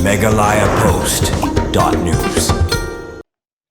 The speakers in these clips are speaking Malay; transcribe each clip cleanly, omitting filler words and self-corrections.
megalayapost.news.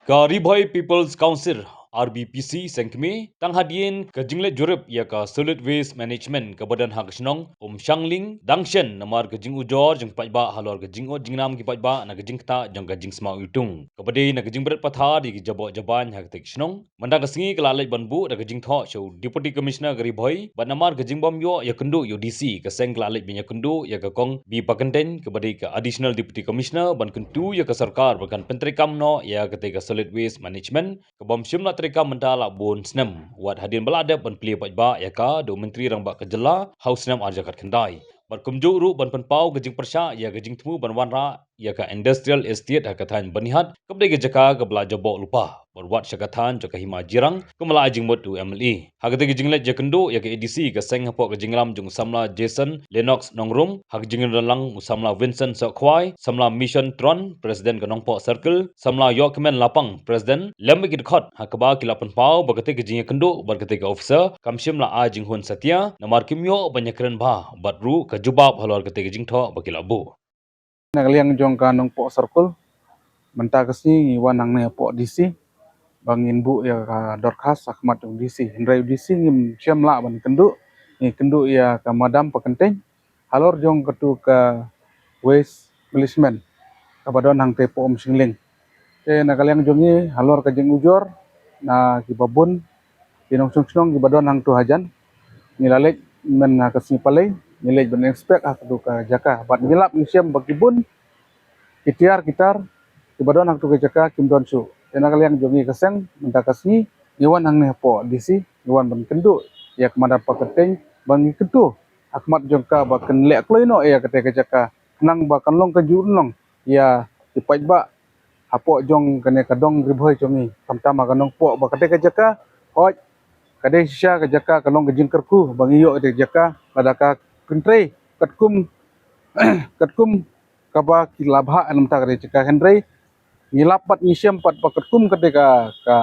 Karibhai People's Council RBPC sengkme tang hadien ke jinglet jurup ia ka solid waste management ke badan hak senong Shangling dangshen namar ke jing ujor jeng pajba halor ke jing jingnam ki pajba na ke jing kta jeng ke jing smau utung ke bade na ke jing berat patha di ke jabo jaban hak tek senong mandang ke singi ke lalai banbu na ke jing tho show deputy commissioner Karibhai ban namar ke jing bom yo ya kendu yo DC ke seng ke lalai binya kendu ya ke kong bi pakenten ke bade ke additional deputy commissioner ban kentu ya ke sarkar bakan penteri kamno ya ke solid waste management ke bom shimla trika mentala bon snem wat hadin beladap ban pli pajba ya ka do menteri rang ba kejela haus snem arjakat kendai ban kumju ru ban penpau gejing persya ya gejing temu ban wanra ya ka industrial estate hakathan banihat kebde gejaka ke belaja bo lupa berwat syakathan jaka hima jirang kemala ajing mot tu MLE hagate gejing let jakendo ya ke ADC ke seng hapok gejing lam jung samla Jason Lennox Nongrum hag jing lang samla Vincent Sokwai samla Mission Tron presiden ke Nongpo Circle samla Yorkman Lapang presiden lem gid khot hakaba kilapan pau bagate gejing kendo bagate ke officer kamshim la ajing hun satya namar kimyo banyakren ba batru ke jubab halor gate gejing tho bakilabu Nagaliang jong ka Nongpo Circle menta kasi iwan nang ne po DC bangin bu ya ka Dorcas Ahmad jong DC Hendrai DC ngim siam la ban kendu ni kendu ya ka madam pakenteng halor jong ketu ka waste management ka badon hang te po Shangling nagaliang jong ni halor ka jeng ujor na ki babun kinong sung ki badon hang tu hajan nilalek men na kasi palai nilai ben expect aku ka jaka bat ngilap ni siam bakibun itiar kitar kibadon hang tu ka jaka kimdon su nagaliang jong ni kaseng menta kasni iwan hang ne po DC iwan ban kendu ya kemada paketeng bangi ketu akmat jong ka ba ken lek kloino ya kate ka jaka nang ba kanlong ka jurnong ya dipai ba hapo jong kane kadong ribhoi jongi tamtama kanong po ba kate ka jaka hoj kade sya ka jaka kanong gejing kerku bangi yo ka jaka ladaka kentrei katkum katkum kaba kilabha anam ta kade jaka hendrei ngilapat ngisyam pat pakatkum ketika ka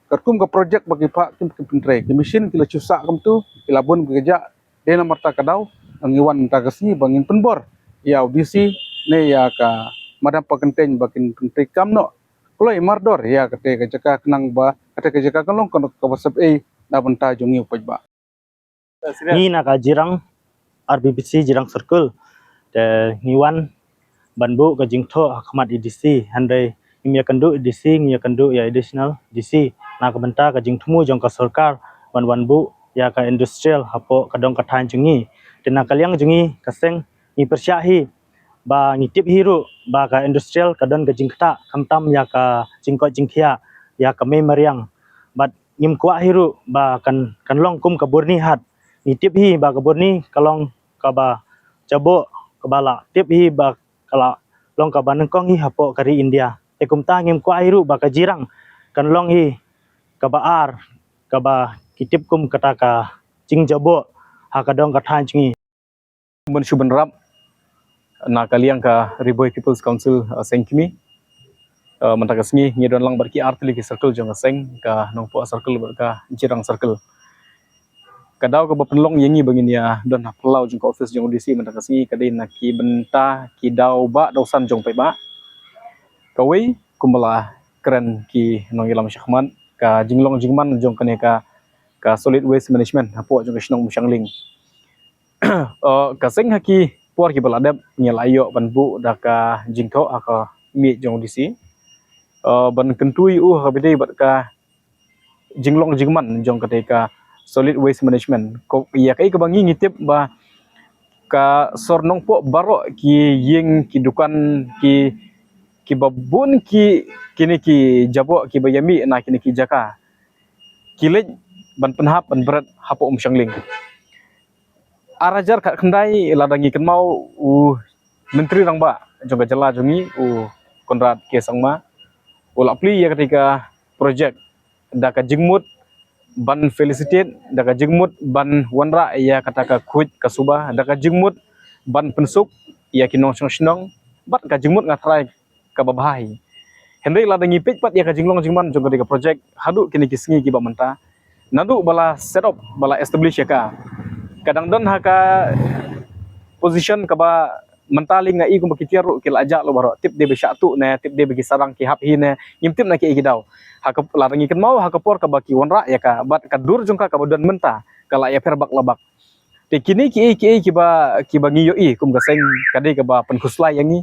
katkum ka project bagi pak kim kentrei kimishin kila cusak kam tu kilabun bekerja dena marta kadau angiwan ta kasni bangin penbor ya audisi ne ya ka madam pakenteng bakin kentrei kamno kloi mardor ya ketika jaka kenang ba ketika jaka kalong ka wasap na benta jongi upaj ba ni na ka jirang RBPC jirang circle de niwan banbu ka jingtho Ahmad EDC handai imya kandu EDC ngya kandu ya additional DC na ka benta ka jingthmu jong ka sarkar banbu ya ka industrial hapo kadong kathan jungi tena kaliang jungi kaseng ni persyahi ba ngitip hiru ba ka industrial kadon ka jingkta kamtam ya ka jingko jingkhia ya ka memariang bat ngim kwa hiru ba kan long kum ka burni hat ngitip hi ba ka burni kalong ka ba jabo kabala tip hi ba kala long ka banengkong hi hapo kari India ekum ta ngim kwa hiru ba ka jirang kan long hi ka baar ka ba kitip kum kata ka jing jabo ha kadong ka than jingi ben suben rap na kaliang ka Riboy People's Council sengkimi menta kasni ngidon lang barki artli ki circle jong seng ka Nongpo Circle ka jirang circle kadau ka bapenlong yengi bangin ya don haplau jong ka office jong DC menta kasni kadai na ki benta ki dau ba dosan jong pe ba kawai kumbala keren ki nongilam syahman ka jinglong jingman jong kane ka solid waste management hapo jong Shnong Shangling ka seng haki por ki baladap nyelayo banbu daka jingko aka mi jong DC ban kentui ka bidai bat ka jinglong jingman jong ketika solid waste management ko ya kai ka bangi ngitip ba ka sornong po baro ki yeng ki dukan ki babun ki kini ki jabo ki bayami na kini ki jaka kilej ban penhap ban berat hapo Shangling arajar ka kendai ladangi kenmau menteri rang ba jong jela jongi Konrad K Sangma ulapli ya ketika project daka jingmut ban felicitate daka jingmut ban wanra ya kataka kuj kasuba daka jingmut ban pensuk ya kinong snong bat ka jingmut ngatrai ka babahai hendai ladangi pej pat ya ka jinglong jingman jong ketika project hadu kini kisingi ki ba menta nadu bala set up bala establish ya ka kadang don haka position ka ba mentaling ngai kum kitiru kil ajak lo baro tip de besyak tu ne tip de bagi sarang ki hap hi ne ngim tip na ki gidau ha ka larangi ken mau ha ka por ka baki wanra ya ka bat ka dur jongka ka bodan menta kala ya per bak labak te kini ki ba ngi yo kum ka seng kade ka ba pen khuslai yang ni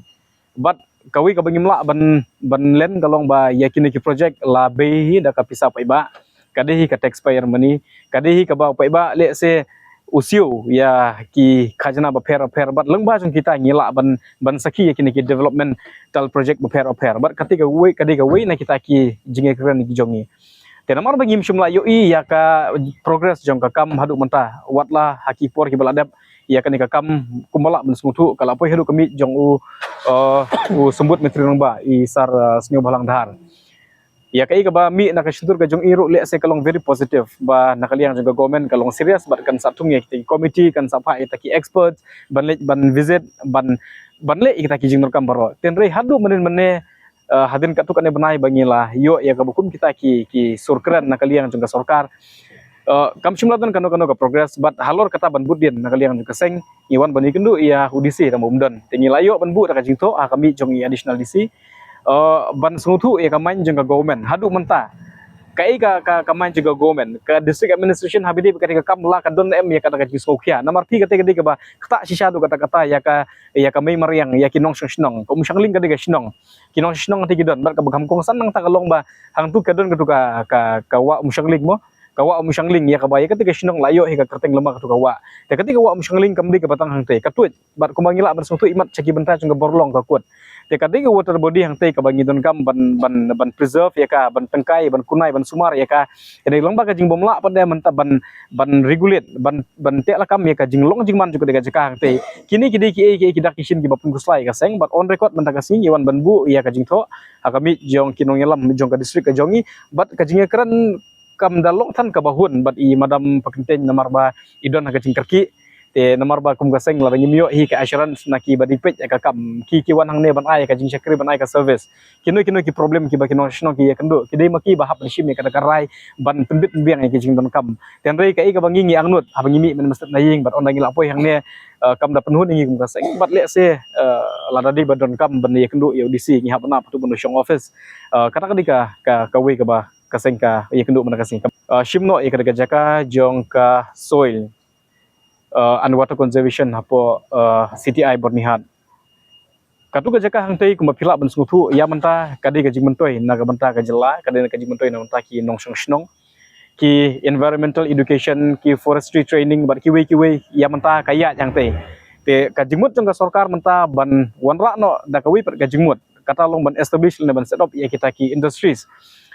bat kawi ka bangim la ban len kalong ba ya kini ki project la be hi da ka pisa pai ba kade hi ka taxpayer money kade hi ka ba pai ba le se usiu ya ki khajana ba per bat lengba jong kita ngila ban saki ya kini ki development tal project ba per bat ketika we kade ka we na kita ki jinge keren ki jongi te namar bangim shumla yo ya ka progress jong ka kam hadu menta watla haki por ki baladap ya kan ka kam kumala ben smutu kala poi hadu kami jong u sembut metri ba i sar snyo balang dahar ya kai ka ba mi na ka syutur ka jong iru le se kalong very positive ba nakaliang juga government kalong serius bat kan satung ya kita committee kan sapa kita ki expert ban visit ban le kita ki jing rekam baro tenrei hadu menen hadin ka tu kan benai bangila yo ya ka bukum kita ki surkran nakaliang juga sorkar kam simlatan kano ka progress bat halor kata ban budin nakaliang juga seng iwan bani kendu ya udisi tamu umdan tengilayo ban bu ka jing to kami jong i additional dc ban sungutu ya kamain jengka government hadu menta kai ka kamain juga government ka district administration habidi ketika kam la ka don em ya kata ka jisokia namar pi ketika ba kata sisa du kata ya ka mai mariang ya kinong snong ko musang ling ketika snong kinong snong ti gidon bar ka bagam kong sanang ta kalong ba hang tu kadon ka wa musang ling mo kawa musang ling ya kabaya ketika sinong layo hingga kerteng lemak tu kawa te ketika wa musang ling kamdi ke batang hang te katut bar kumangila bar sutu imat ceki benta jung borlong ka kuat te kadika water body hang te ka bangi don kam ban preserve ya ka ban tengkai ban kunai ban sumar ya ka ene lomba ka jing bomla pada menta ban regulate ban te la kam ya ka jing long jing man juga dega jeka hang te kini ki dak kisin ki bapun guslai ka seng bat on record menta ka sing iwan ban bu ya ka jing tho akami jong kinong yelam jong ka district ka jongi bat ka jing keren kam dalong tan ka bahun bat i madam pakenten namar ba idon ha kacing kerki te namar ba kum gaseng la ngimyo hi ka assurance naki badi pej ka kam ki wan hang ne ban ai ka jing syakri ban ai ka service kino ki problem ki ba kino shno ki ya kendo ki dei maki ba hap shim ka karai ban pendit biang ki jing don kam ten rei ka i ka bangi ngi angnut ha bangi mi men mestet naying bat on dangi lapoi hang ne kam da penhun ngi kum gaseng bat le se la dadi badon kam ban ya kendo ya audisi ngi hap na patu ban shong office kata ka we ka ba kasengka ya kenduk mana kasing shimno ya kada jaka jong ka soil and water conservation hapo CTI Bornihat katu ka jaka hang tei kuma phila ban sungtu ya menta kadi ka jing mentoi na ka benta ka jela kadi ka jing mentoi na menta ki nong song snong ki environmental education ki forestry training bar ki we ya menta kaya yang te ka jingmut jong ka sarkar menta ban wanra no da ka we per ka jingmut kata long ban establish na ban set up ya kita ki industries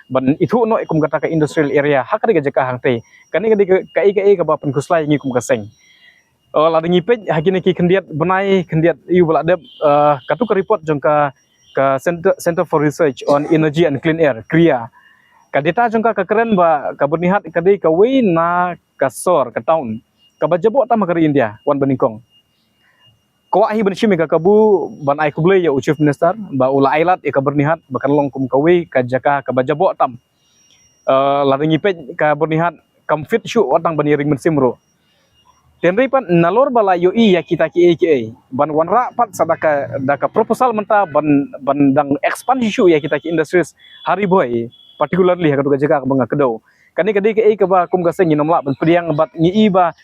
ban itu no ikum kata ka industrial area hakari ga jaka hang te kani ka ka ba pen kuslai ngi kum ka seng la dingi pej hakini ki kendiat benai kendiat yu bala deb katu ka report jong ka center for research on energy and clean air kria ka data jong ka keren ba ka bernihat kadi ka we na ka sor ka town ka bajabo ta makari india wan baningkong ko ahi benshim ka kabu ban ai kuble ya chief minister ba ula ailat ya ka bernihat bakan long kum kawi ka jaka ka bajabo tam la ringi pe ka bernihat kam fit shu otang bani ring mensimro tenri pan nalor bala yo ya kita ki ban wanra pat sadaka daka proposal menta ban dang expand shu ya kita ki industries hari boy particularly ka duga jaka ka banga kedo kani kadi ka ba kum gaseng nomla ban priang bat ngi ba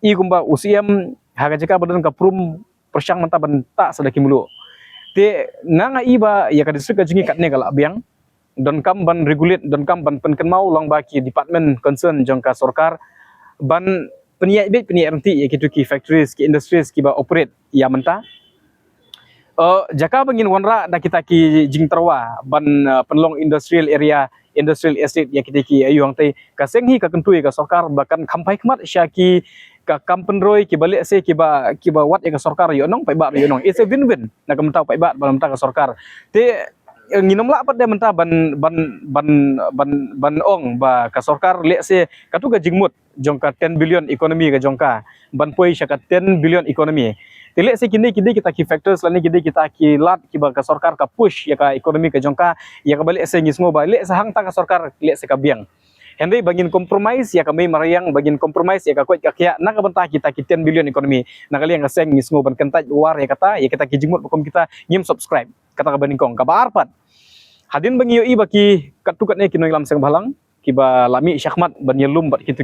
i kumba UCM haga jaka badan ka prum persyang menta benta sadaki mulu te nanga iba ya ka district ka jingi katne kala biang don kam ban regulate don kam ban penken mau long baki department concern jong ka sarkar ban peniai renti ya kitu ki factories ki industries ki ba operate ya menta jaka bangin wanra da kita ki jing terwa ban penlong industrial area industrial estate ya kita ki ayu hang te ka senghi ka kentui ka sarkar bahkan kampai kemat syaki ka kampenroi ki balik se ki ba wat ya ka sarkar yo nong pai ba yo nong it's a win-win na ka menta pai ba balam ta ka sarkar te nginom la pat de menta ban ong ba ka sarkar le se katu ga jingmut jongka 10 billion economy ga jongka ban poi syaka 10 billion economy tile se kini kita ki factors lani kita ki lat ki ba ka sarkar ka push ya ka economy ka jongka ya ka balik se ngismo ba le se hang ta ka sarkar le se ka biang Henry bangin compromise ya kami mariang bangin compromise ya kakuat kakya nak bentah kita 10 billion ekonomi nak kalian ngaseng ngisngo ban kentaj war ya kata ya kita kijimut bakom kita nyim subscribe kata kabaning kong kabar pat hadin bangi yoi baki katukatnya kino ilam seng balang kiba lami syahmat ban yelum bat kitu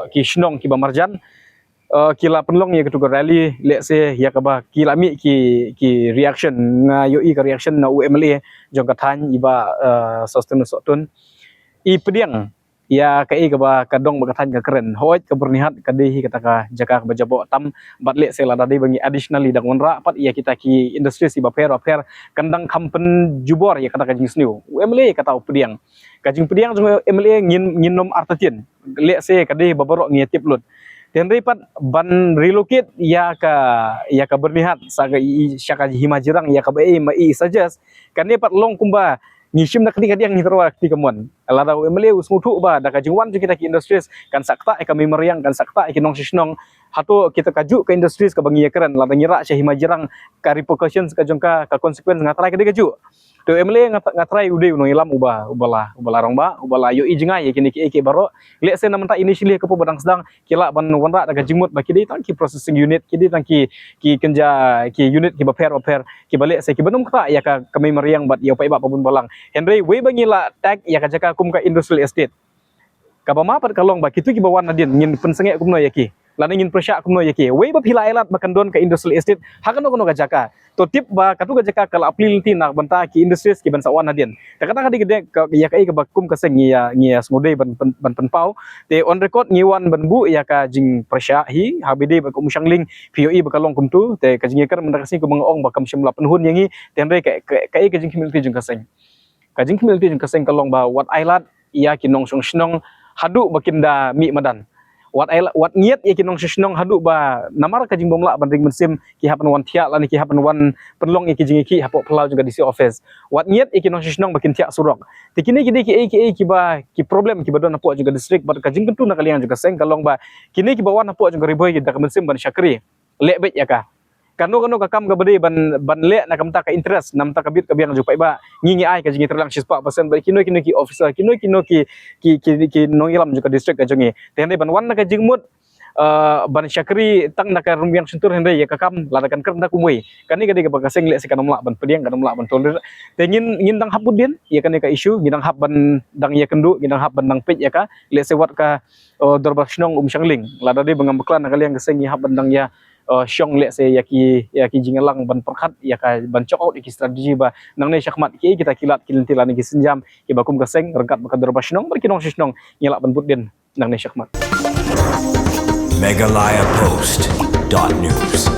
ki shnong kiba marjan kila penlong ya ketuga rally let's say ya kaba kila mi ki reaction nga yoi ka reaction na UMLA jong kathan iba sustain sotun i pediang ya kai kaba kadong bakathan ka keren hoit ka bernihat kadehi kata ka jaka ka bajabo tam bat let's say la dadi bangi additionally dang onra pat ya kita ki industry si baper kandang kampen jubor ya kata ka jing sniu UMLA kata pediang kajing pediang jong UMLA ngin nom artatien let's say kadehi babarok ngiatip lut dan ripat ban relocate ya ka bernihat saga syaka himajirang ya ka bai mai suggest kan dia pat long kumba ngishim nak ketika dia ngiterwa ketika mon alada emle usmutu ba da kajingwan kita ki industries kan sakta kami meriang kan sakta ki nong sisnong hatu kita kaju ke industries ka bangi keren lada ngira sya himajirang ka repercussions ka jongka ka consequence ngatrai ka kaju to emle ngatrai ude no ilam ubala rong ba ubala yo ijinga ya kini ki baro le se namenta initially ka badang sedang kila ban wanra da jimut ba kidi tang ki processing unit kidi tang ki kenja ki unit ki baper ki balik se ki benum kata ya ka kami meriang bat ya pa iba pabun balang Henry we bangila tag ya ka jaka kum ka industrial estate ka ba mapat kalong ba kitu ki bawan nadin ngin pensenge kumno ya ki lana ngin persya kumno ya ki we ba pila elat bakan don ka industrial estate hakano kono ka jaka to tip ba katu ka jaka kala aplilti nak banta ki industries ki ban sawan nadin takata ka digede ya kai ka bakum ka seng ngia smude ban penpau te on record ngiwan ban bu ya ka jing persya hi habide ba kum syangling POE bakalong kumtu te ka jing ker mendakasi ku mangong bakam simla penhun yangi tenre kai ka jing kimilti jung ka seng kajing kimilti jung kaseng kalong ba wat ailat ia kinong sung hadu bakinda mi madan wat ngiat ia kinong sung hadu ba namar kajing bomla banding mensim ki hapan wan tia lan ki hapan wan penlong iki jing iki hapok pelau juga di si office wat ngiat ia kinong sung bakin tia surok tikini kidi ki ba ki problem ki badon apok juga distrik bad kajing kentu nak kalian juga seng kalong ba kini ki bawan apok juga riboy ki dak mensim ban syakri lebet ya ka kanu kakam ka bade ban le na kamta ka interest namta ka bit ka biang jupai ba ngingi ai ka jingi terlang 4% ba kino ki officer kino ki nongilam juga district ka jongi tende ban wan na ka jingmut ban syakri tang na ka rumbiang sentur hende ya kakam ladakan ker na kumui kani ka diga bakaseng le sikanomla ban pediang kanomla ban tolir te ngin dang hapudin ya kani ka issue ngin dang hap ban dang ya kendu ngin dang hap ban dang pej ya ka le sewat ka dorbasnong syangling ladade bangambeklan na kalian keseng ya hap ban dang ya syong le se yaki jingelang ban perkhat ya ka ban chok out iki strategi ba nang ne syakmat ki kita kilat kilintilan iki senjam ki bakum kaseng regat bakadar basnong berkinong sisnong nyelak ban putdin nang ne syakmat Megalayapost.news